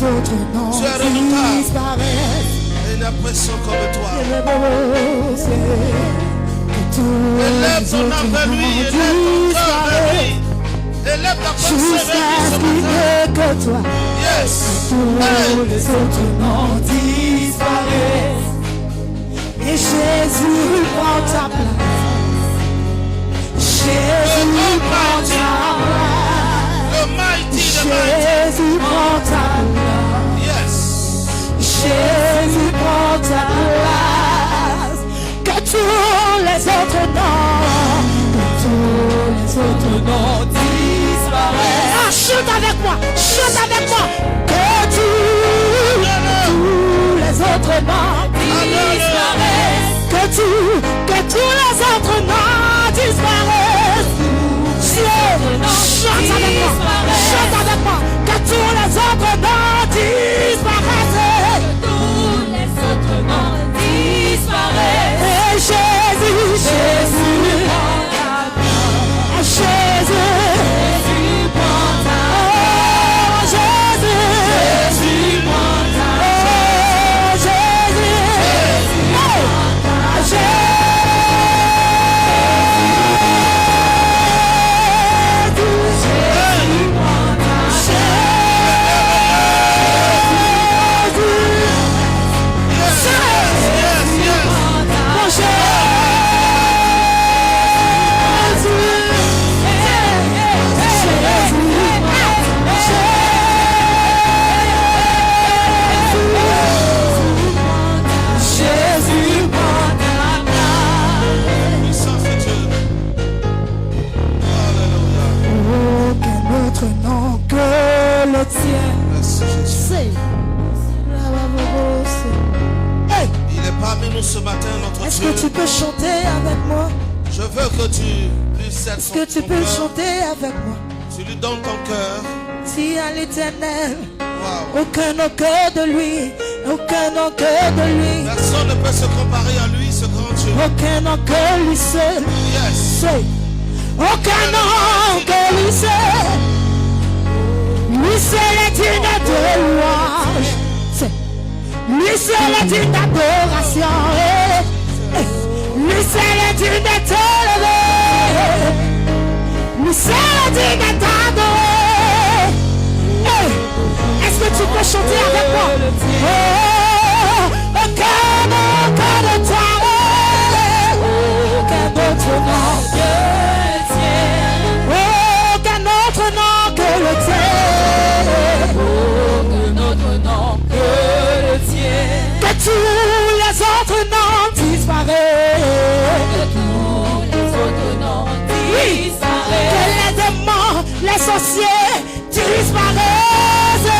autres noms disparaissent. Et une personne comme toi. Élève ton âme vers lui, élève ton cœur vers lui. Élève ta pensée vers lui ce matin. Que toi. Yes. Tous les autres noms disparaissent. Et Jésus prend ta place. Jésus prend ta place. The mighty, Jésus prend ta place. Yes. Jésus prend ta place. Que tous les autres noms disparaissent. Ah, chante avec moi, chute avec moi. Que tous les autres noms disparaissent. Que tous les autres noms disparaissent. Chante avec moi, chante avec moi. Que tous les autres noms disparaissent. Tous les autres noms disparaissent. Et Jésus, Jésus, Jésus, prend ta Jésus, Jésus prend ta Jésus, nom que le tien. Hey. Il est parmi nous ce matin, notre Est-ce Dieu. que tu peux chanter avec moi? Je veux que tu lui cèdes Est-ce que tu ton peux cœur. chanter avec moi? Tu lui donnes ton cœur. Si à l'Éternel, Wow. aucun nom que de lui, aucun nom que de lui, Personne ne peut se comparer à lui, ce grand Dieu. aucun nom que lui seul. Yes. C'est aucun nom que lui seul. Lui seul est digne de louange. C'est lui seul est digne d'adoration. Lui seul est digne d'être élevé. Lui seul est digne d'être adoré. Est-ce que tu peux chanter avec moi? Oh, aucun nom que de toi. Aucun autre nom que le tien. Aucun autre nom que le tien. aucun autre nom que le tien. Que tous les autres noms disparaissent. Que tous les autres noms disparaissent. Que les démons, les sorciers disparaissent.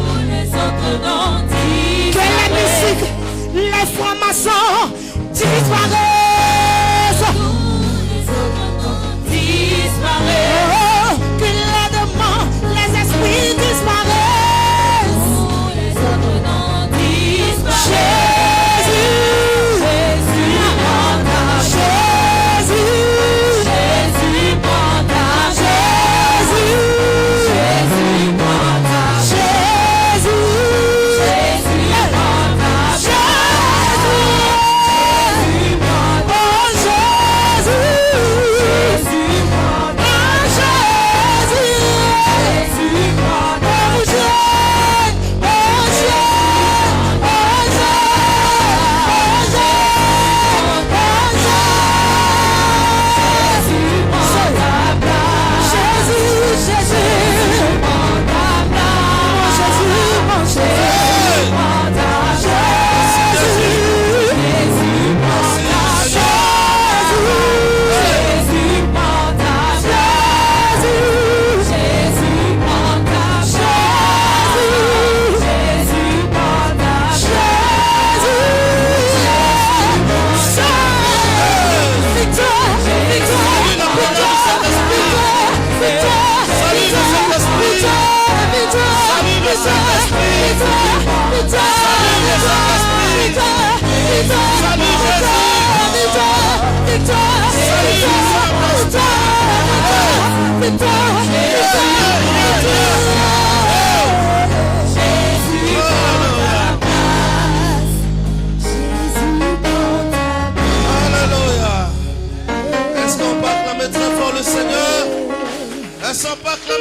Tous les autres noms disparaissent. Que la musique, les francs-maçons disparaissent. Tous les autres noms disparaissent. Oh, que les démons, les esprits disparaissent. Tous les autres noms disparaissent. Jésus, Jésus prend ta Jésus, Jésus prend ta Jésus, Jésus prend ta Jésus, Jésus prend ta Jésus.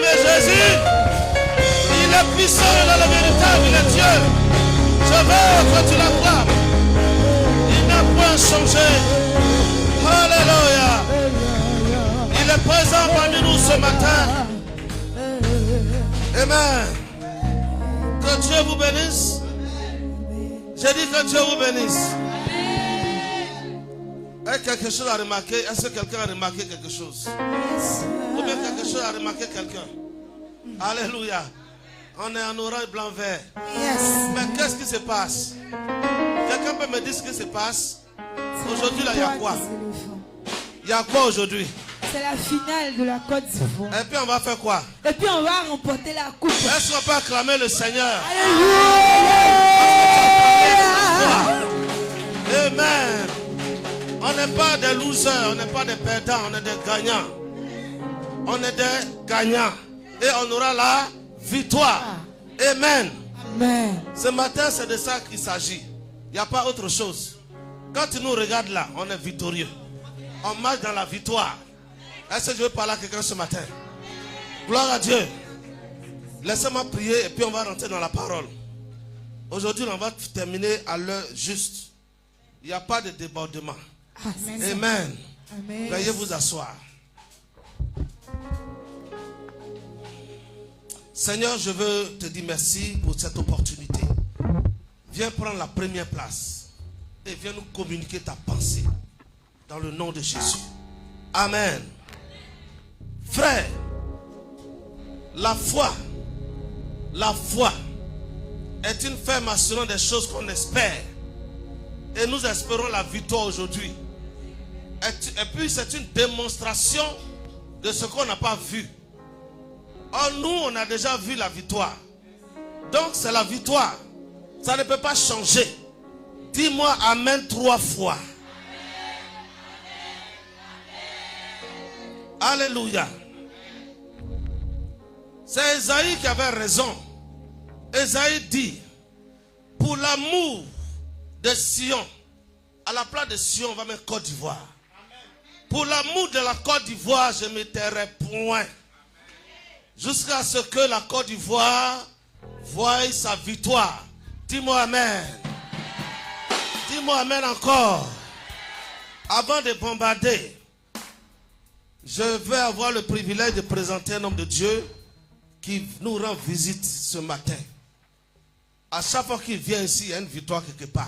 bien-aimé Jésus, il est puissant, il est le véritable, il est Dieu. Je veux que tu l'acclames. Il n'a point changé. Alléluia. Il est présent parmi nous ce matin. Amen. Que Dieu vous bénisse. J'ai dit que Dieu vous bénisse. Est-ce que quelque chose a remarqué? Est-ce que quelqu'un a remarqué quelque chose? Ou bien quelque chose a remarqué quelqu'un? Alléluia. On est en orange, blanc, vert. Mais qu'est-ce qui se passe? Quelqu'un peut me dire ce qui se passe? Aujourd'hui, là, il y a quoi? Il y a quoi aujourd'hui? C'est la finale de la Côte d'Ivoire. Et puis on va faire quoi? Et puis on va remporter la coupe. Est-ce qu'on peut acclamer le Seigneur? Alléluia. Amen. On n'est pas des losers, on n'est pas des perdants, on est des gagnants. On est des gagnants. Et on aura la victoire. Amen. Amen. Ce matin, c'est de ça qu'il s'agit. Il n'y a pas autre chose. Quand tu nous regardes là, on est victorieux. On marche dans la victoire. Est-ce que je veux parler à quelqu'un ce matin? Gloire à Dieu. Laissez-moi prier et puis on va rentrer dans la parole. Aujourd'hui, on va terminer à l'heure juste. Il n'y a pas de débordement. Amen. Amen. Amen. Veuillez vous asseoir. Seigneur, je veux te dire merci pour cette opportunité. Viens prendre la première place et viens nous communiquer ta pensée dans le nom de Jésus. Amen. Frère, la foi est une ferme assurance des choses qu'on espère. Et nous espérons la victoire aujourd'hui. Et puis c'est une démonstration de ce qu'on n'a pas vu. Or nous, on a déjà vu la victoire. Donc c'est la victoire. Ça ne peut pas changer. Dis-moi Amen 3 fois. Alléluia. C'est Esaïe qui avait raison. Esaïe dit, pour l'amour de Sion, à la place de Sion, on va mettre Côte d'Ivoire. Pour l'amour de la Côte d'Ivoire, je ne me tairai point. Jusqu'à ce que la Côte d'Ivoire voie sa victoire. Dis-moi Amen. Dis-moi Amen encore. Avant de bombarder, je vais avoir le privilège de présenter un homme de Dieu qui nous rend visite ce matin. À chaque fois qu'il vient ici, il y a une victoire quelque part.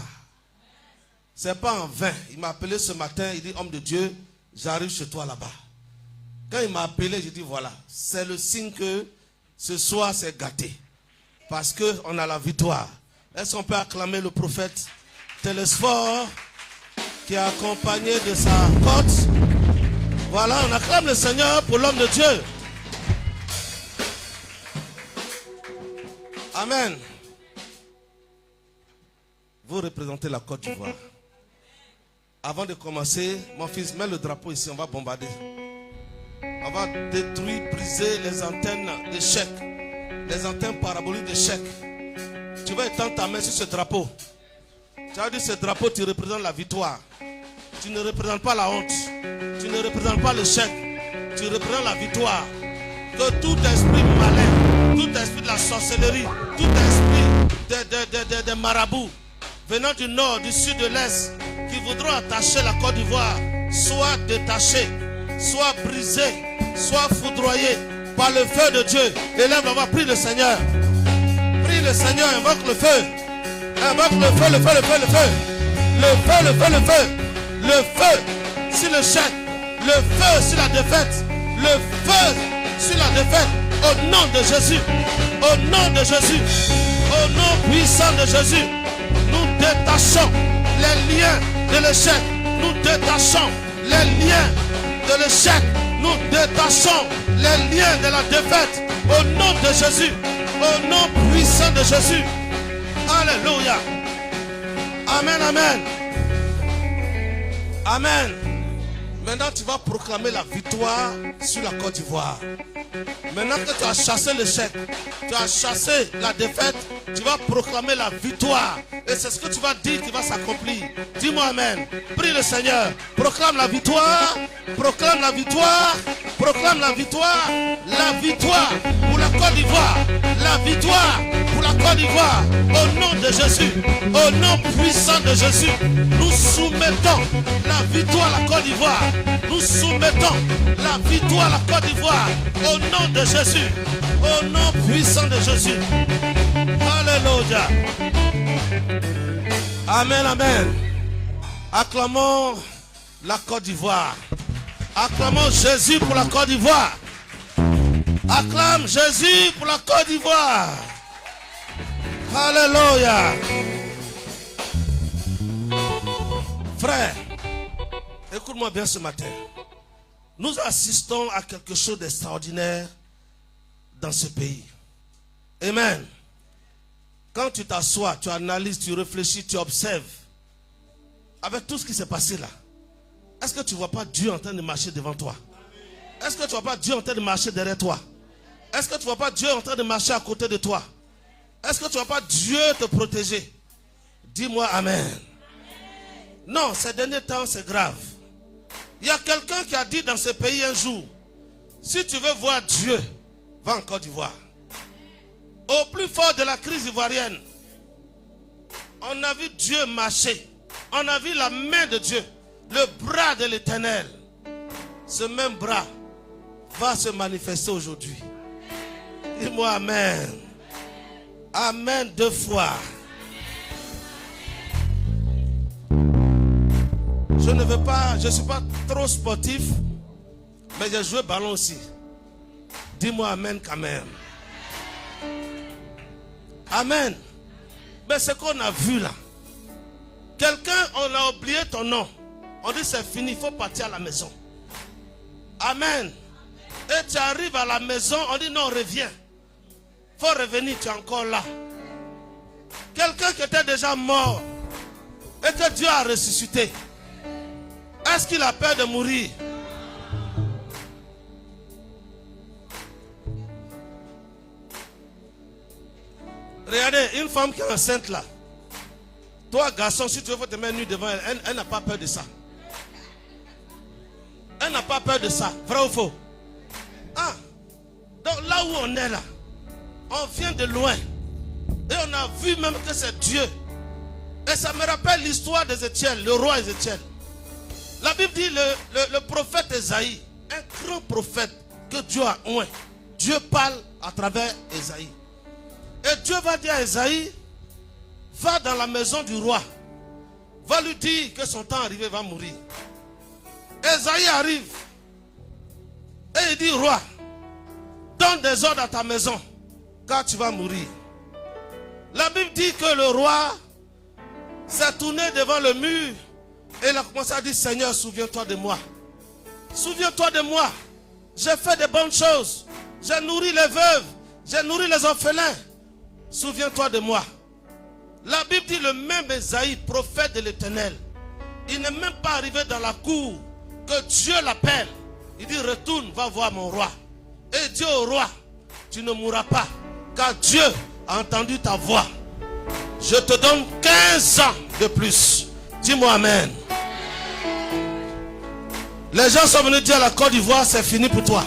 Ce n'est pas en vain. Il m'a appelé ce matin, il dit, homme de Dieu, j'arrive chez toi là-bas. Quand il m'a appelé, j'ai dit, voilà, c'est le signe que ce soir c'est gâté. Parce qu'on a la victoire. Est-ce qu'on peut acclamer le prophète Télésphore qui est accompagné de sa côte? Voilà, on acclame le Seigneur pour l'homme de Dieu. Amen. Vous représentez la Côte d'Ivoire. Avant de commencer, mon fils, mets le drapeau ici, on va bombarder. On va détruire, briser les antennes d'échec, les antennes paraboliques d'échec. Tu vas étendre ta main sur ce drapeau. Tu as dit ce drapeau, tu représentes la victoire. Tu ne représentes pas la honte. Tu ne représentes pas l'échec. Tu représentes la victoire. Que tout esprit malin, tout esprit de la sorcellerie, tout esprit des marabouts venant du nord, du sud, de l'est, qui voudront attacher la Côte d'Ivoire, soit détachés, soit brisés, soit foudroyés par le feu de Dieu. Élève, on va prier le Seigneur. Prie le Seigneur, invoque le feu. Invoque le feu, le feu, le feu, le feu. Le feu, le feu, le feu. Le feu sur le chèque. Le feu sur la défaite. Le feu sur la défaite. Au nom de Jésus. Au nom de Jésus. Au nom puissant de Jésus. Nous détachons les liens de l'échec. Nous détachons les liens de l'échec. Nous détachons les liens de la défaite. Au nom de Jésus. Au nom puissant de Jésus. Alléluia. Amen, amen. Amen. Maintenant, tu vas proclamer la victoire sur la Côte d'Ivoire. Maintenant que tu as chassé l'échec, tu as chassé la défaite, tu vas proclamer la victoire. Et c'est ce que tu vas dire qui va s'accomplir. Dis-moi amen. Prie le Seigneur. Proclame la victoire. Proclame la victoire. Proclame la victoire. La victoire pour la Côte d'Ivoire. La victoire pour la Côte d'Ivoire. Au nom de Jésus. Au nom puissant de Jésus. Nous soumettons la victoire à la Côte d'Ivoire. Nous soumettons la victoire à la Côte d'Ivoire. Au nom de Jésus. Au nom puissant de Jésus. Alléluia. Amen, amen. Acclamons la Côte d'Ivoire. Acclamons Jésus pour la Côte d'Ivoire. Acclame Jésus pour la Côte d'Ivoire. Alléluia. Frère, écoute-moi bien ce matin. Nous assistons à quelque chose d'extraordinaire dans ce pays. Amen. Quand tu t'assois, tu analyses, tu réfléchis, tu observes. Avec tout ce qui s'est passé là, est-ce que tu ne vois pas Dieu en train de marcher devant toi? Est-ce que tu ne vois pas Dieu en train de marcher derrière toi? Est-ce que tu ne vois pas Dieu en train de marcher à côté de toi? Est-ce que tu ne vois pas Dieu te protéger? Dis-moi amen. Non, ces derniers temps, c'est grave. Il y a quelqu'un qui a dit dans ce pays un jour, si tu veux voir Dieu, va en Côte d'Ivoire. Au plus fort de la crise ivoirienne, on a vu Dieu marcher. On a vu la main de Dieu, le bras de l'Éternel. Ce même bras va se manifester aujourd'hui. Dis-moi amen. Amen 2 fois. Je ne suis pas trop sportif, mais j'ai joué ballon aussi. Dis-moi amen quand même. Amen. Mais ce qu'on a vu là, quelqu'un, on a oublié ton nom. On dit c'est fini, il faut partir à la maison. Amen. Et tu arrives à la maison, on dit non, reviens. Il faut revenir, tu es encore là. Quelqu'un qui était déjà mort et que Dieu a ressuscité. Est-ce qu'il a peur de mourir? Regardez, une femme qui est enceinte là. Toi, garçon, si tu veux te mettre nu devant elle, elle n'a pas peur de ça. Elle n'a pas peur de ça. Vrai ou faux? Ah, donc là où on est là, on vient de loin. Et on a vu même que c'est Dieu. Et ça me rappelle l'histoire d'Ézéchiel, le roi Ézéchiel. La Bible dit le prophète Esaïe, un grand prophète que Dieu a oint. Dieu parle à travers Esaïe. Et Dieu va dire à Esaïe, va dans la maison du roi. Va lui dire que son temps arrivé va mourir. Esaïe arrive. Et il dit, roi, donne des ordres à ta maison, car tu vas mourir. La Bible dit que le roi s'est tourné devant le mur. Et il a commencé à dire, Seigneur, souviens-toi de moi. Souviens-toi de moi. J'ai fait de bonnes choses. J'ai nourri les veuves. J'ai nourri les orphelins. Souviens-toi de moi. La Bible dit le même Esaïe, prophète de l'Éternel. Il n'est même pas arrivé dans la cour que Dieu l'appelle. Il dit, retourne, va voir mon roi. Et Dieu au roi, tu ne mourras pas. Car Dieu a entendu ta voix. Je te donne 15 ans de plus. Dis-moi amen. Les gens sont venus dire à la Côte d'Ivoire, c'est fini pour toi.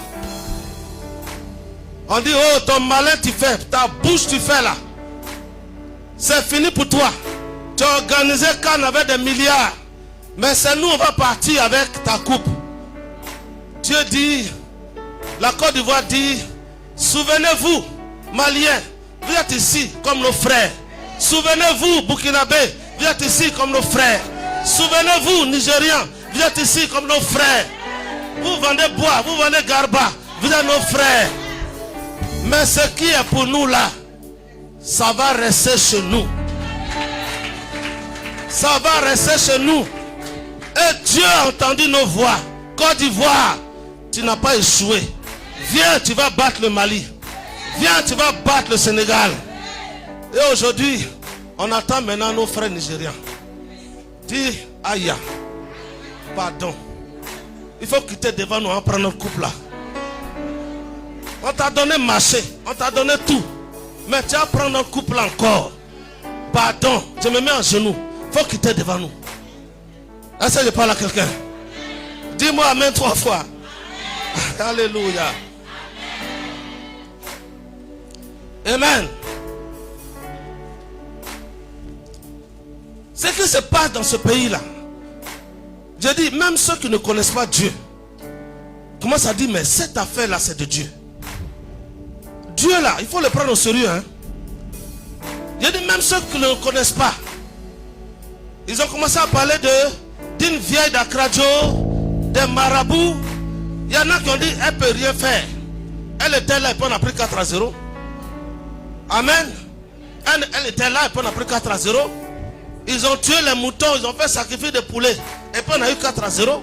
On dit, oh, ton malin tu fais, ta bouche tu fais là. C'est fini pour toi. Tu as organisé Cannes avec des milliards. Mais c'est nous, on va partir avec ta coupe. Dieu dit, la Côte d'Ivoire dit, souvenez-vous, Maliens, vous êtes ici comme nos frères. Souvenez-vous, Burkinabé, vous êtes ici comme nos frères. Souvenez-vous, Nigérians, vous êtes ici comme nos frères. Vous vendez bois, vous vendez garba, vous êtes nos frères. Mais ce qui est pour nous là, ça va rester chez nous. Ça va rester chez nous. Et Dieu a entendu nos voix. Côte d'Ivoire, tu n'as pas échoué. Viens, tu vas battre le Mali. Viens, tu vas battre le Sénégal. Et aujourd'hui, on attend maintenant nos frères nigérians. Dis, aïe, pardon. Il faut quitter devant nous, on prend notre couple là. On t'a donné marché, on t'a donné tout. Mais tu vas prendre notre couple encore. Pardon, je me mets en genoux. Il faut quitter devant nous. Est-ce que je parle à quelqu'un? Dis-moi amen 3 fois. Alléluia. Amen. Ce qui se passe dans ce pays-là, je dis, même ceux qui ne connaissent pas Dieu, commencent à dire, mais cette affaire-là, c'est de Dieu. Dieu là, il faut le prendre au sérieux. Hein? Je dis, même ceux qui ne connaissent pas, ils ont commencé à parler d'une vieille d'Akradjo, des marabouts. Il y en a qui ont dit, elle ne peut rien faire. Elle était là et puis on a pris 4-0. Amen. Elle était là et puis on a pris 4-0. Ils ont tué les moutons, ils ont fait sacrifice de poulet. Et puis on a eu 4-0.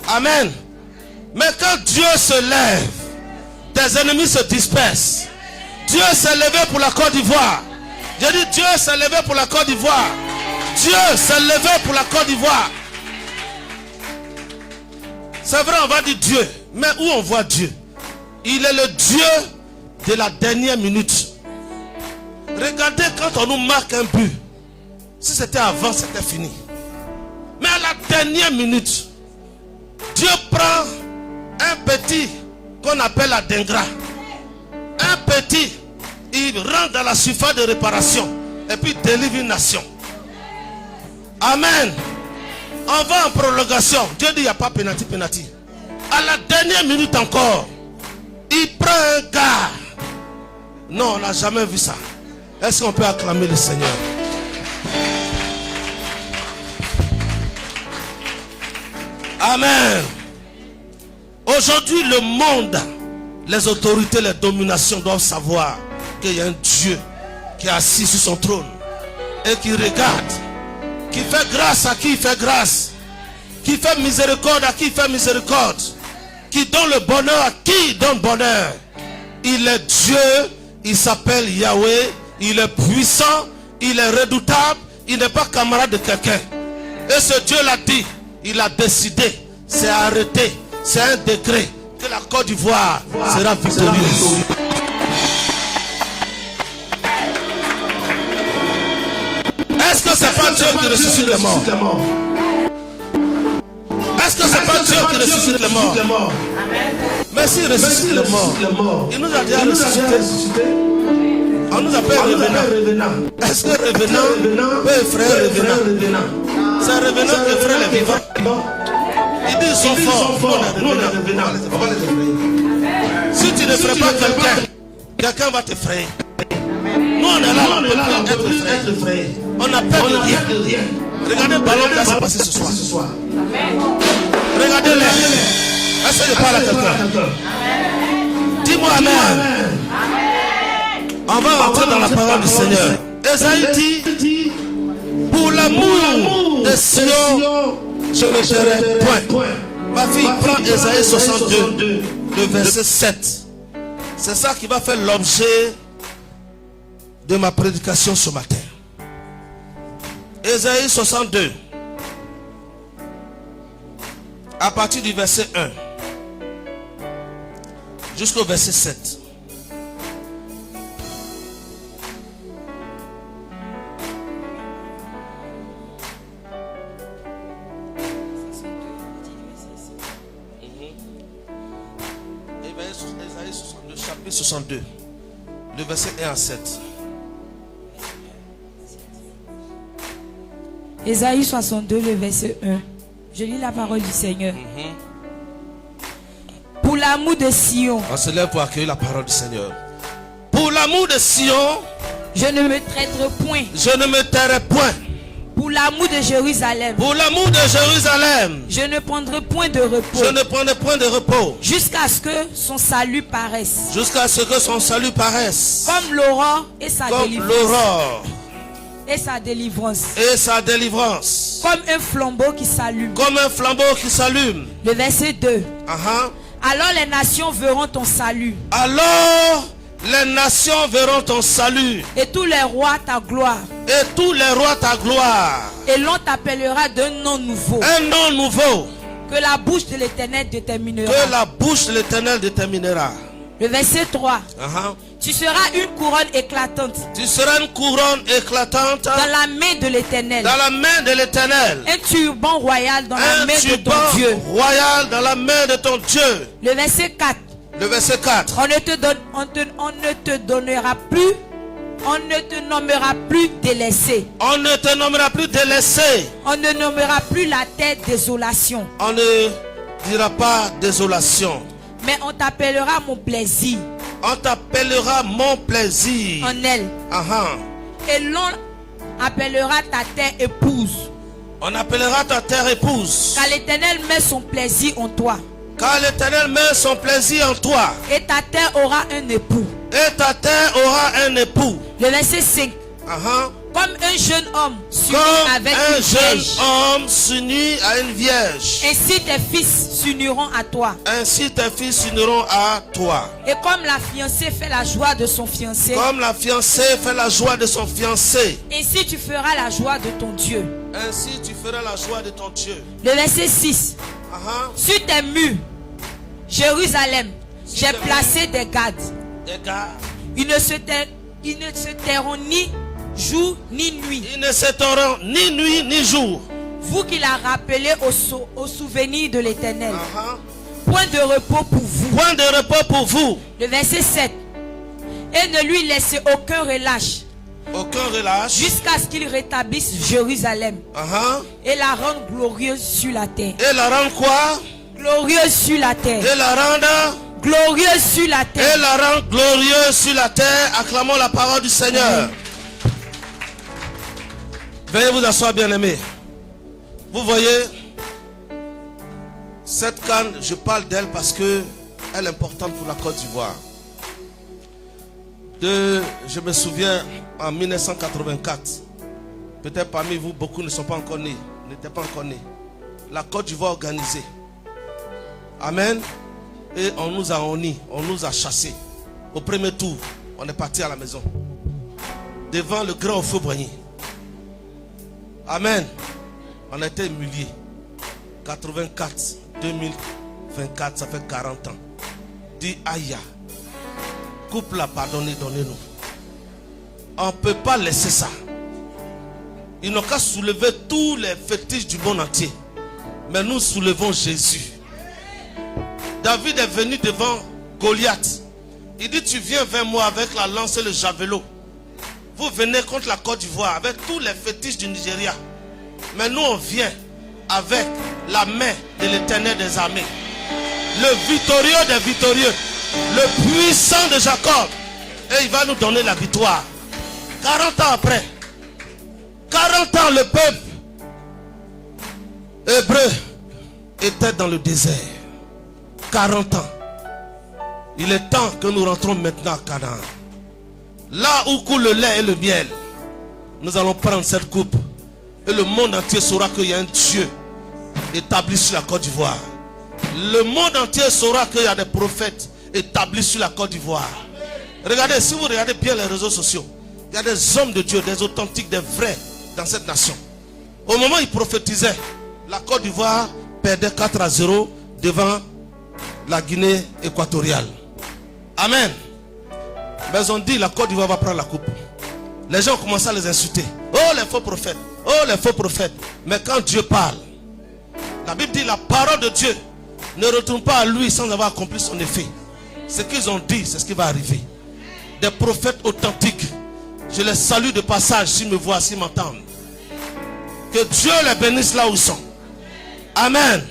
Amen. Mais quand Dieu se lève, tes ennemis se dispersent. Dieu s'est levé pour la Côte d'Ivoire. J'ai dit Dieu s'est levé pour la Côte d'Ivoire. Dieu s'est levé pour la Côte d'Ivoire. C'est vrai, on va dire Dieu. Mais où on voit Dieu? Il est le Dieu de la dernière minute. Regardez quand on nous marque un but. Si c'était avant, c'était fini. Mais à la dernière minute, Dieu prend un petit qu'on appelle la dengra. Un petit, il rentre dans la surface de réparation et puis délivre une nation. Amen. On va en prolongation. Dieu dit il n'y a pas penalty. À la dernière minute encore, il prend un gars. Non, on n'a jamais vu ça. Est-ce qu'on peut acclamer le Seigneur? Amen. Aujourd'hui, le monde, les autorités, les dominations doivent savoir qu'il y a un Dieu qui est assis sur son trône et qui regarde, qui fait grâce à qui il fait grâce, qui fait miséricorde à qui il fait miséricorde, qui donne le bonheur à qui il donne bonheur. Il est Dieu, il s'appelle Yahweh, il est puissant, il est redoutable, il n'est pas camarade de quelqu'un. Et ce Dieu l'a dit, il a décidé, c'est arrêté, c'est un décret que la Côte d'Ivoire sera victorieuse. Est-ce que c'est pas Dieu qui ressuscite les morts? Est-ce que c'est pas Dieu qui ressuscite les morts? Mais s'il ressuscite les morts, il nous a déjà ressuscité. On nous appelle revenant. Est-ce que revenant peut effrayer revenant? C'est revenant qui effraie les vivants. Ils disent ils sont forts. Nous on est revenants. On va les effrayer. Si tu ne ferais pas quelqu'un va t'effrayer. Nous on est là, on peut être effrayé. On n'a peur de rien. Regardez le ballon qui va se passer ce soir. Regardez-les. Est-ce que je parle à quelqu'un? Dis-moi amen. On va rentrer dans la parole du Seigneur. Esaïe dit, pour l'amour de Sion, je ne serai point. Ma fille, prend Esaïe 62, le verset 7. C'est ça qui va faire l'objet de ma prédication ce matin. Esaïe 62, à partir du verset 1 jusqu'au verset 7. Esaïe 62, chapitre 62, le verset 1 à 7. Esaïe 62, le verset 1. Je lis la parole du Seigneur. Pour l'amour de Sion. On se lève pour accueillir la parole du Seigneur. Pour l'amour de Sion, je ne me traiterai point. Je ne me tairai point. Pour l'amour de Jérusalem. Pour l'amour de Jérusalem. Je ne prendrai point de repos. Je ne prendrai point de repos. Jusqu'à ce que son salut paraisse. Jusqu'à ce que son salut paraisse. Comme l'aurore et sa délivrance. Comme l'aurore. Et sa délivrance. Et sa délivrance. Comme un flambeau qui s'allume. Comme un flambeau qui s'allume. Le verset 2. Alors les nations verront ton salut. Alors les nations verront ton salut. Et tous les rois ta gloire. Et tous les rois ta gloire. Et l'on t'appellera d'un nom nouveau. Un nom nouveau. Que la bouche de l'Éternel déterminera. Que la bouche de l'Éternel déterminera. Le verset 3. Uh-huh. Tu seras une couronne éclatante. Tu seras une couronne éclatante Dans la main de l'Éternel. dans la main de l'Éternel. Un turban royal dans la main de ton Dieu. Royal dans la main de ton Dieu. Le verset 4. Le verset 4. On ne te nommera plus délaissé. On ne te nommera plus délaissé. On ne nommera plus la terre désolation. On ne dira pas désolation. Mais on t'appellera mon plaisir. On t'appellera mon plaisir. En elle. Uh-huh. Et l'on appellera ta terre épouse. On appellera ta terre épouse. Car l'Éternel met son plaisir en toi. Car l'Éternel met son plaisir en toi. Et ta terre aura un époux. Et ta terre aura un époux. Le verset 5. Uh-huh. Comme un jeune homme s'unit Comme avec un une jeune vierge. homme s'unit à une vierge. Ainsi tes fils s'uniront à toi. Ainsi tes fils s'uniront à toi. Et comme la fiancée fait la joie de son fiancé. Comme la fiancée fait la joie de son fiancé. Ainsi tu feras la joie de ton Dieu. Ainsi tu feras la joie de ton Dieu. Le verset 6. Uh-huh. Sur tes murs, Jérusalem, j'ai placé des gardes. Des gardes. Ils ne se tairont ni jour ni nuit. Ils ne s'éteindront ni nuit ni jour. Vous qui la rappelez au souvenir de l'Éternel. Uh-huh. Point de repos pour vous. Point de repos pour vous. Le verset 7. Et ne lui laissez aucun relâche. Aucun relâche. Jusqu'à ce qu'il rétablisse Jérusalem. Uh-huh. Et la rende glorieuse sur la terre. Et la rende quoi? Glorieuse sur la terre. Et la rende glorieuse sur la terre. Et la rende glorieuse sur la terre. Acclamons la parole du Seigneur. Amen. Veuillez vous asseoir, bien-aimés. Vous voyez, cette canne, je parle d'elle parce que elle est importante pour la Côte d'Ivoire. Je me souviens, en 1984, peut-être parmi vous, beaucoup ne sont pas encore nés, n'étaient pas encore nés. La Côte d'Ivoire organisée. Amen. Et on nous a honnis, on nous a chassés. Au premier tour, on est parti à la maison. Devant le grand Houphouët-Boigny. Amen. On a été humiliés. 84, 2024, ça fait 40 ans. Dis aïe. Couple a pardonné, donnez-nous. On ne peut pas laisser ça. Ils n'ont qu'à soulever tous les fétiches du monde entier. Mais nous soulevons Jésus. David est venu devant Goliath. Il dit, tu viens vers moi avec la lance et le javelot. Vous venez contre la Côte d'Ivoire avec tous les fétiches du Nigeria. Mais nous on vient avec la main de l'Éternel des armées. Le victorieux des victorieux. Le puissant de Jacob. Et il va nous donner la victoire. 40 ans après. 40 ans le peuple hébreu était dans le désert. 40 ans. Il est temps que nous rentrons maintenant à Canaan. Là où coule le lait et le miel. Nous allons prendre cette coupe. Et le monde entier saura qu'il y a un Dieu établi sur la Côte d'Ivoire. Le monde entier saura qu'il y a des prophètes établis sur la Côte d'Ivoire. Regardez, si vous regardez bien les réseaux sociaux, il y a des hommes de Dieu, des authentiques, des vrais dans cette nation. Au moment où ils prophétisaient, la Côte d'Ivoire perdait 4-0 devant la Guinée équatoriale. Amen. Mais on dit la Côte d'Ivoire va prendre la coupe. Les gens ont commencé à les insulter. Oh les faux prophètes. Oh les faux prophètes. Mais quand Dieu parle, la Bible dit la parole de Dieu ne retourne pas à lui sans avoir accompli son effet. Ce qu'ils ont dit, c'est ce qui va arriver. Des prophètes authentiques. Je les salue de passage s'ils me voient, s'ils m'entendent. Que Dieu les bénisse là où ils sont. Amen.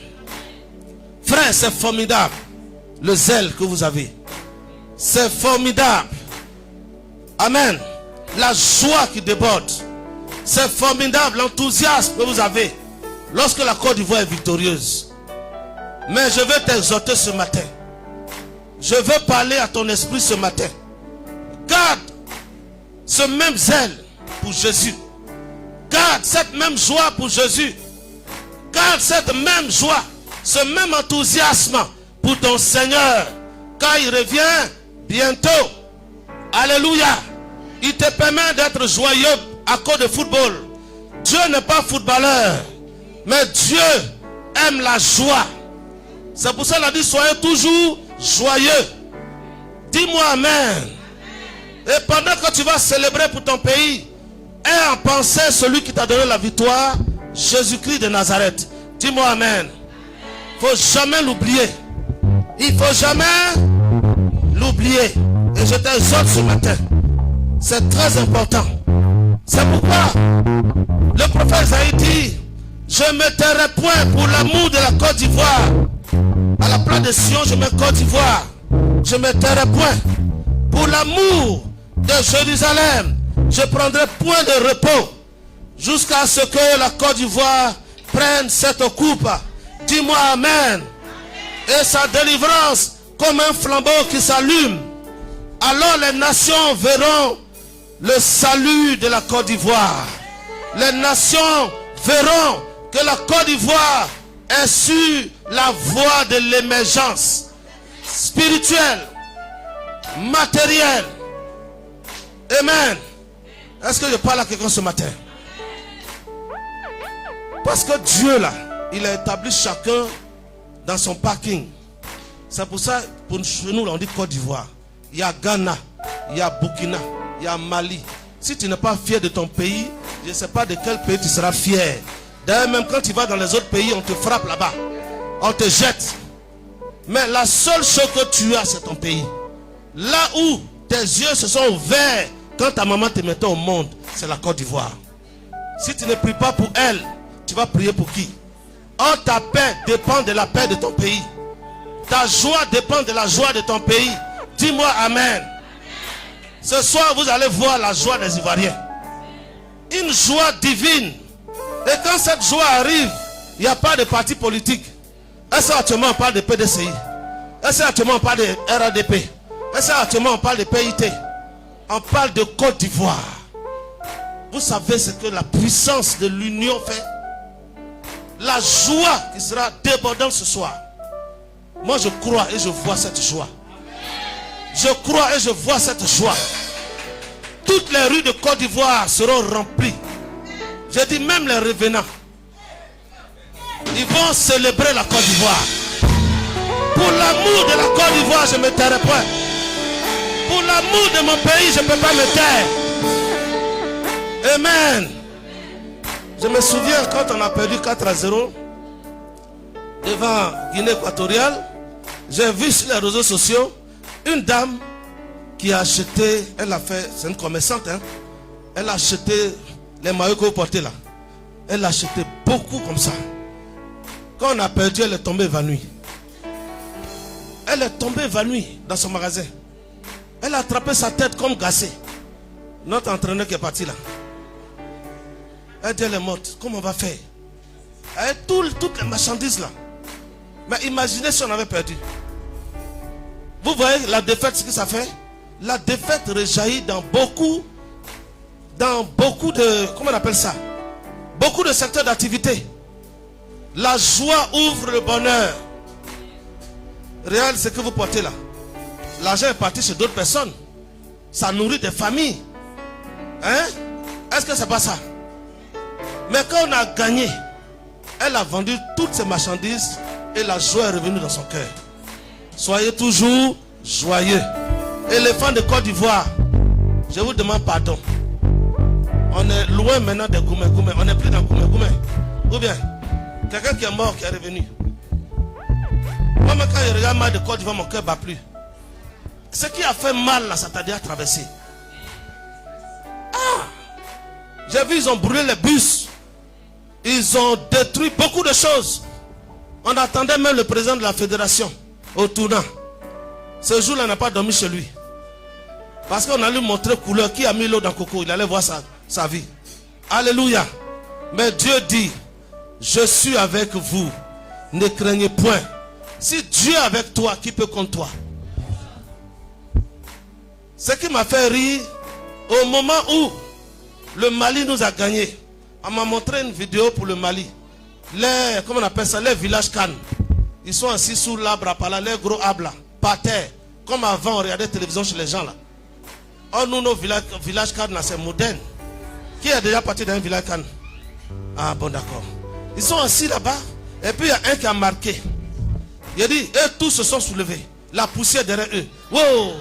Frère, c'est formidable. Le zèle que vous avez. C'est formidable. Amen. La joie qui déborde. C'est formidable l'enthousiasme que vous avez lorsque la Côte d'Ivoire est victorieuse. Mais je veux t'exhorter ce matin. Je veux parler à ton esprit ce matin. Garde ce même zèle pour Jésus. Garde cette même joie pour Jésus. Garde cette même joie, ce même enthousiasme pour ton Seigneur. Car il revient bientôt. Alléluia. Il te permet d'être joyeux à cause de football. Dieu n'est pas footballeur. Mais Dieu aime la joie. C'est pour ça qu'il a dit soyez toujours joyeux. Dis-moi amen. Et pendant que tu vas célébrer pour ton pays, aie en pensée celui qui t'a donné la victoire, Jésus-Christ de Nazareth. Dis-moi amen. Il ne faut jamais l'oublier. Il ne faut jamais l'oublier. Et je t'exhorte ce matin. C'est très important. C'est pourquoi le prophète Isaïe dit: je ne me tairai point pour l'amour de la Côte d'Ivoire. À la place de Sion, je mets Côte d'Ivoire. Je ne me tairai point pour l'amour de Jérusalem. Je prendrai point de repos jusqu'à ce que la Côte d'Ivoire prenne cette coupe. Dis-moi amen. Et sa délivrance comme un flambeau qui s'allume. Alors les nations verront le salut de la Côte d'Ivoire. Les nations verront que la Côte d'Ivoire est sur la voie de l'émergence spirituelle, matérielle. Amen. Est-ce que je parle à quelqu'un ce matin? Parce que Dieu là, il a établi chacun dans son parking. C'est pour ça, pour nous, on dit Côte d'Ivoire. Il y a Ghana, il y a Burkina, il y a Mali. Si tu n'es pas fier de ton pays, je ne sais pas de quel pays tu seras fier. D'ailleurs, même quand tu vas dans les autres pays, on te frappe là-bas. On te jette. Mais la seule chose que tu as, c'est ton pays. Là où tes yeux se sont ouverts quand ta maman te mettait au monde, c'est la Côte d'Ivoire. Si tu ne pries pas pour elle, tu vas prier pour qui? Oh, ta paix dépend de la paix de ton pays. Ta joie dépend de la joie de ton pays. Dis-moi amen. Ce soir, vous allez voir la joie des Ivoiriens. Une joie divine. Et quand cette joie arrive, il n'y a pas de parti politique. Est-ce qu'actuellement on parle de PDCI? Est-ce qu'actuellement on parle de RADP? Est-ce qu'actuellement on parle de PIT? On parle de Côte d'Ivoire. Vous savez ce que la puissance de l'union fait? La joie qui sera débordante ce soir. Moi je crois et je vois cette joie. Je crois et je vois cette joie. Toutes les rues de Côte d'Ivoire seront remplies. Je dis même les revenants. Ils vont célébrer la Côte d'Ivoire. Pour l'amour de la Côte d'Ivoire, je ne me tairai point. Pour l'amour de mon pays, je ne peux pas me taire. Amen. Je me souviens quand on a perdu 4-0 devant Guinée équatoriale. J'ai vu sur les réseaux sociaux une dame qui a acheté, elle a fait, c'est une commerçante, hein, elle a acheté les maillots que vous portez là. Elle a acheté beaucoup comme ça. Quand on a perdu, elle est tombée évanouie. Elle est tombée évanouie dans son magasin. Elle a attrapé sa tête comme gassée. Notre entraîneur qui est parti là. Elle dit elle est morte. Comment on va faire? Avec toutes les marchandises là. Mais imaginez si on avait perdu. Vous voyez la défaite, ce que ça fait? La défaite rejaillit dans beaucoup de, comment on appelle ça? Beaucoup de secteurs d'activité. La joie ouvre le bonheur. Réal, ce que vous portez là. L'argent est parti chez d'autres personnes. Ça nourrit des familles. Hein? Est-ce que c'est pas ça? Mais quand on a gagné, elle a vendu toutes ses marchandises et la joie est revenue dans son cœur. Soyez toujours joyeux. Éléphant de Côte d'Ivoire, je vous demande pardon. On est loin maintenant de Goumé. On n'est plus dans Goumé. Ou bien, quelqu'un qui est mort, qui est revenu. Moi, quand je regarde mal de Côte d'Ivoire, mon cœur ne bat plus. Ce qui a fait mal là, ça t'a déjà traversé. Ah! J'ai vu, ils ont brûlé les bus. Ils ont détruit beaucoup de choses. On attendait même le président de la fédération au tournant. Ce jour-là, il n'a pas dormi chez lui. Parce qu'on a lui montré couleur. Qui a mis l'eau dans le coco? Il allait voir sa vie. Alléluia. Mais Dieu dit, je suis avec vous. Ne craignez point. Si Dieu est avec toi, qui peut contre toi? Ce qui m'a fait rire, au moment où le Mali nous a gagné, on m'a montré une vidéo pour le Mali. Comment on appelle ça? Les villages Cannes. Ils sont assis sous l'arbre à pala, les gros arbres là, par terre. Comme avant, on regardait la télévision chez les gens là. Oh, nous, nos villages Cannes là, c'est moderne. Qui est déjà parti dans un village Cannes? Ah bon, d'accord. Ils sont assis là-bas. Et puis il y a un qui a marqué. Il a dit, eux tous se sont soulevés. La poussière derrière eux. Wow!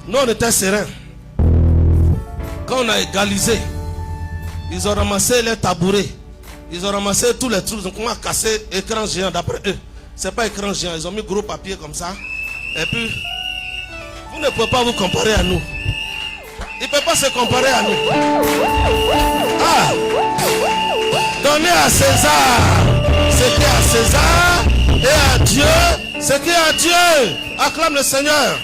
Nous on était sereins. Quand on a égalisé, ils ont ramassé les tabourets. Ils ont ramassé tous les trucs. Ils ont commencé à casser l'écran géant d'après eux. C'est pas écran géant. Ils ont mis gros papier comme ça. Et puis, vous ne pouvez pas vous comparer à nous. Ils ne peuvent pas se comparer à nous. Ah! Donnez à César ce qui est à César. Et à Dieu ce qui est à Dieu. Acclame le Seigneur.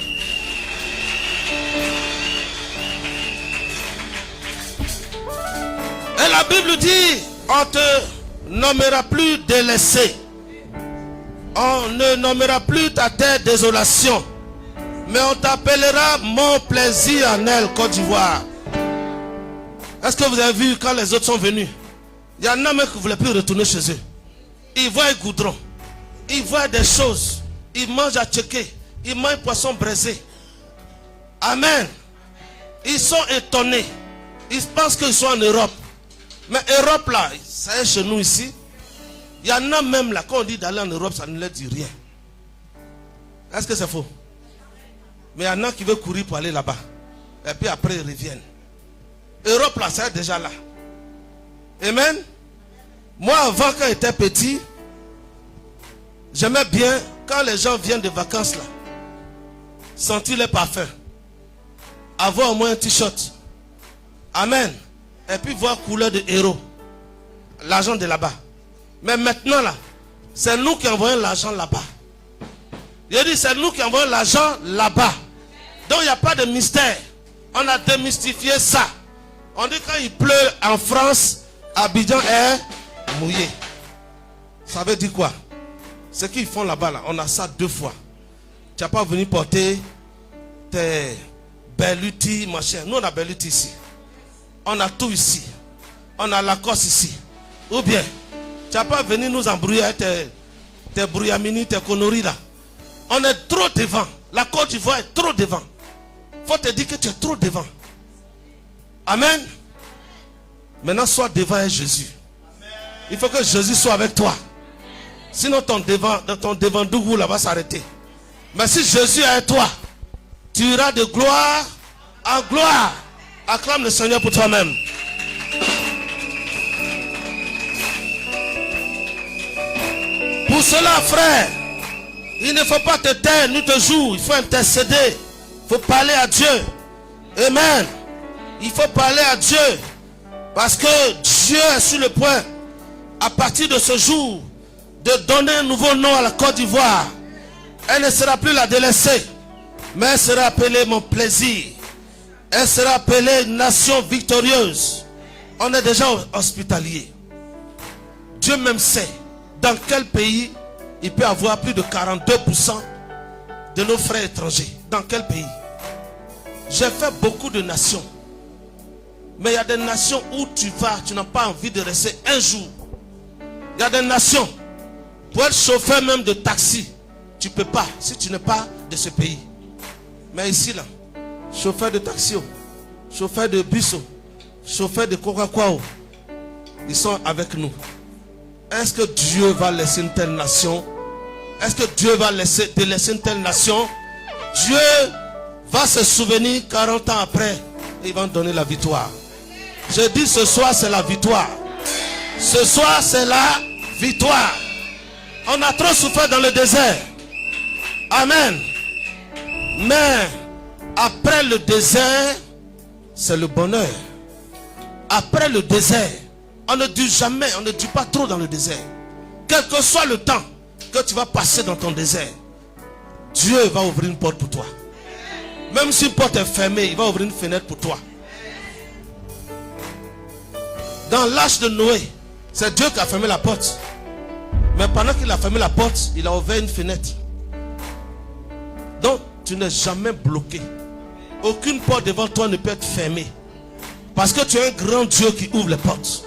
Et la Bible dit, on te nommera plus délaissé. On ne nommera plus ta terre désolation. Mais on t'appellera mon plaisir en elle, Côte d'Ivoire. Est-ce que vous avez vu quand les autres sont venus? Il y en a même qui ne voulaient plus retourner chez eux. Ils voient un goudron. Ils voient des choses. Ils mangent à tchecker. Ils mangent poisson braisé. Amen. Ils sont étonnés. Ils pensent qu'ils sont en Europe. Mais Europe là, ça est chez nous ici. Il y en a même là, quand on dit d'aller en Europe, ça ne leur dit rien. Est-ce que c'est faux? Mais il y en a qui veulent courir pour aller là-bas. Et puis après, ils reviennent. Europe là, ça est déjà là. Amen. Moi, avant, quand j'étais petit, j'aimais bien, quand les gens viennent de vacances là, sentir les parfums. Avoir au moins un t-shirt. Amen. Et puis voir couleur de héros. L'argent de là-bas. Mais maintenant là, c'est nous qui envoyons l'argent là-bas. Je dis, c'est nous qui envoyons l'argent là-bas. Donc il n'y a pas de mystère. On a démystifié ça. On dit quand il pleut en France, Abidjan est mouillé. Ça veut dire quoi? Ce qu'ils font là-bas, là, on a ça 2 fois. Tu n'as pas venu porter tes Belluti, machin. Nous on a Belluti ici. On a tout ici. On a Lacoste ici. Ou bien, tu n'as pas venu nous embrouiller avec tes brouillamini, tes conneries là. On est trop devant. La Côte d'Ivoire est trop devant. Faut te dire que tu es trop devant. Amen. Maintenant, sois devant avec Jésus. Il faut que Jésus soit avec toi. Sinon, ton devant Dougou là va s'arrêter. Mais si Jésus est avec toi, tu iras de gloire en gloire. Acclame le Seigneur pour toi-même. Pour cela, frère, il ne faut pas te taire ni te jouer. Il faut intercéder. Il faut parler à Dieu. Amen. Il faut parler à Dieu. Parce que Dieu est sur le point, à partir de ce jour, de donner un nouveau nom à la Côte d'Ivoire. Elle ne sera plus la délaissée, mais elle sera appelée mon plaisir. Elle sera appelée nation victorieuse. On est déjà hospitalier. Dieu même sait dans quel pays il peut avoir plus de 42% de nos frères étrangers. Dans quel pays? J'ai fait beaucoup de nations. Mais il y a des nations où tu vas, tu n'as pas envie de rester un jour. Il y a des nations, pour être chauffeur même de taxi, tu ne peux pas si tu n'es pas de ce pays. Mais ici là, chauffeur de taxi, chauffeur de bus, chauffeur de Coca-Cola, ils sont avec nous. Est-ce que Dieu va laisser une telle nation? Est-ce que Dieu va délaisser une telle nation? Dieu va se souvenir 40 ans après et il va donner la victoire. Je dis ce soir c'est la victoire. Ce soir c'est la victoire. On a trop souffert dans le désert. Amen. Mais après le désert, c'est le bonheur. Après le désert, on ne dure jamais, on ne dure pas trop dans le désert. Quel que soit le temps que tu vas passer dans ton désert, Dieu va ouvrir une porte pour toi. Même si une porte est fermée, il va ouvrir une fenêtre pour toi. Dans l'âge de Noé, c'est Dieu qui a fermé la porte. Mais pendant qu'il a fermé la porte, il a ouvert une fenêtre. Donc, tu n'es jamais bloqué. Aucune porte devant toi ne peut être fermée. Parce que tu es un grand Dieu qui ouvre les portes.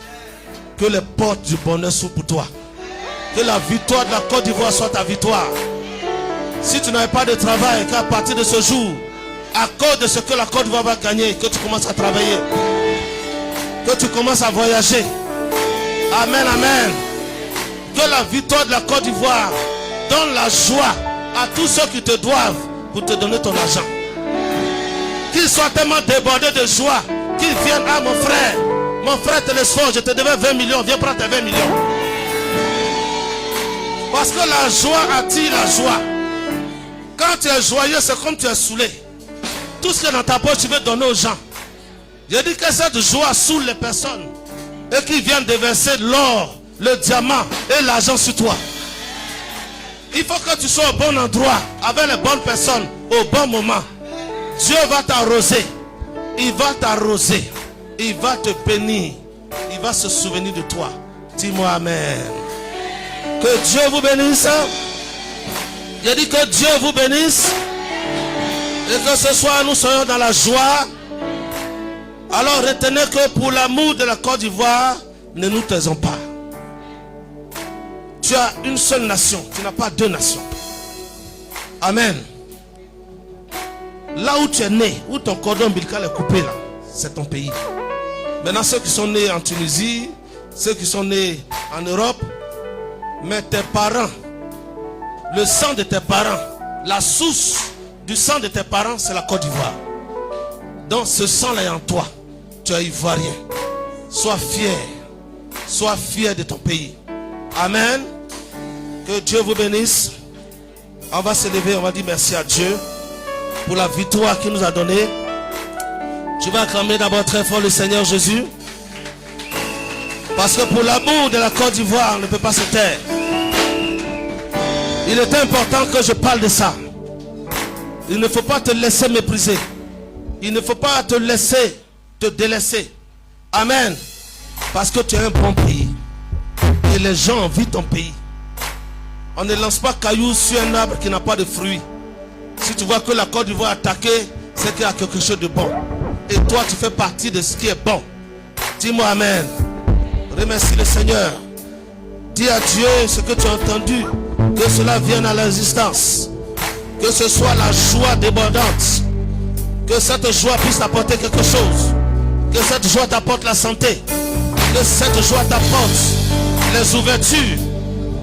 Que les portes du bonheur soient pour toi. Que la victoire de la Côte d'Ivoire soit ta victoire. Si tu n'avais pas de travail, qu'à partir de ce jour, à cause de ce que la Côte d'Ivoire va gagner, que tu commences à travailler. Que tu commences à voyager. Amen, amen. Que la victoire de la Côte d'Ivoire donne la joie à tous ceux qui te doivent pour te donner ton argent. Qu'ils soient tellement débordés de joie qu'ils viennent à mon frère Télésphore, je te devais 20 millions, viens prendre tes 20 millions. Parce que la joie attire la joie. Quand tu es joyeux, c'est comme tu es saoulé. Tout ce qui est dans ta poche, tu veux donner aux gens. Je dis que cette joie saoule les personnes et qu'ils viennent déverser l'or, le diamant et l'argent sur toi. Il faut que tu sois au bon endroit, avec les bonnes personnes, au bon moment. Dieu va t'arroser. Il va t'arroser. Il va te bénir. Il va se souvenir de toi. Dis-moi amen. Que Dieu vous bénisse. Je dis que Dieu vous bénisse. Et que ce soir nous soyons dans la joie. Alors retenez que pour l'amour de la Côte d'Ivoire, ne nous taisons pas. Tu as une seule nation, tu n'as pas deux nations. Amen. Là où tu es né, où ton cordon ombilical est coupé là, c'est ton pays. Maintenant ceux qui sont nés en Tunisie, ceux qui sont nés en Europe, mais tes parents, le sang de tes parents, la source du sang de tes parents, c'est la Côte d'Ivoire. Donc ce sang-là est en toi. Tu es ivoirien. Sois fier. Sois fier de ton pays. Amen. Que Dieu vous bénisse. On va se lever, on va dire merci à Dieu pour la victoire qu'il nous a donnée. Tu vas acclamer d'abord très fort le Seigneur Jésus. Parce que pour l'amour de la Côte d'Ivoire, on ne peut pas se taire. Il est important que je parle de ça. Il ne faut pas te laisser mépriser. Il ne faut pas te laisser te délaisser. Amen. Parce que tu es un bon pays. Et les gens envient ton pays. On ne lance pas cailloux sur un arbre qui n'a pas de fruits. Si tu vois que la Côte d'Ivoire est attaquée, c'est qu'il y a quelque chose de bon. Et toi, tu fais partie de ce qui est bon. Dis-moi amen. Remercie le Seigneur. Dis à Dieu ce que tu as entendu. Que cela vienne à l'existence. Que ce soit la joie débordante. Que cette joie puisse t'apporter quelque chose. Que cette joie t'apporte la santé. Que cette joie t'apporte les ouvertures.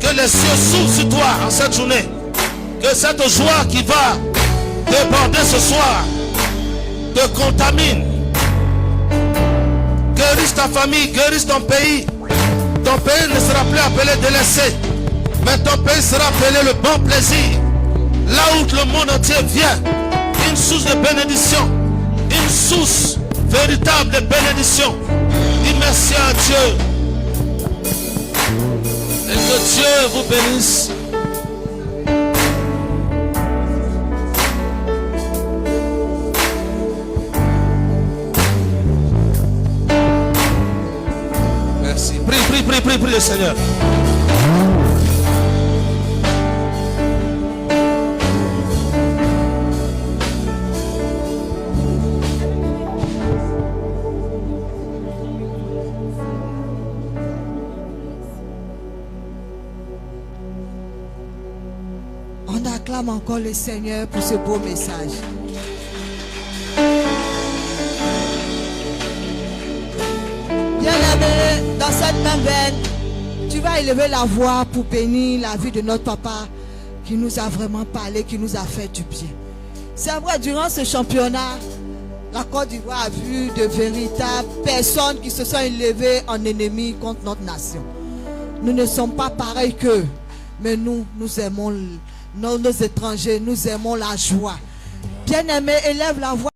Que les cieux s'ouvrent sur toi en cette journée. Que cette joie qui va déborder ce soir te contamine. Guérisse ta famille, guérisse ton pays. Ton pays ne sera plus appelé délaissé. Mais ton pays sera appelé le bon plaisir. Là où le monde entier vient. Une source de bénédiction. Une source véritable de bénédiction. Dis merci à Dieu. Et que Dieu vous bénisse. Merci. Prie le Seigneur. On acclame encore le Seigneur pour ce beau message. Bien-aimé, dans cette même veine, tu vas élever la voix pour bénir la vie de notre papa qui nous a vraiment parlé, qui nous a fait du bien. C'est vrai, durant ce championnat, la Côte d'Ivoire a vu de véritables personnes qui se sont élevées en ennemis contre notre nation. Nous ne sommes pas pareils qu'eux, mais nous aimons nos étrangers, nous aimons la joie. Bien-aimé, élève la voix.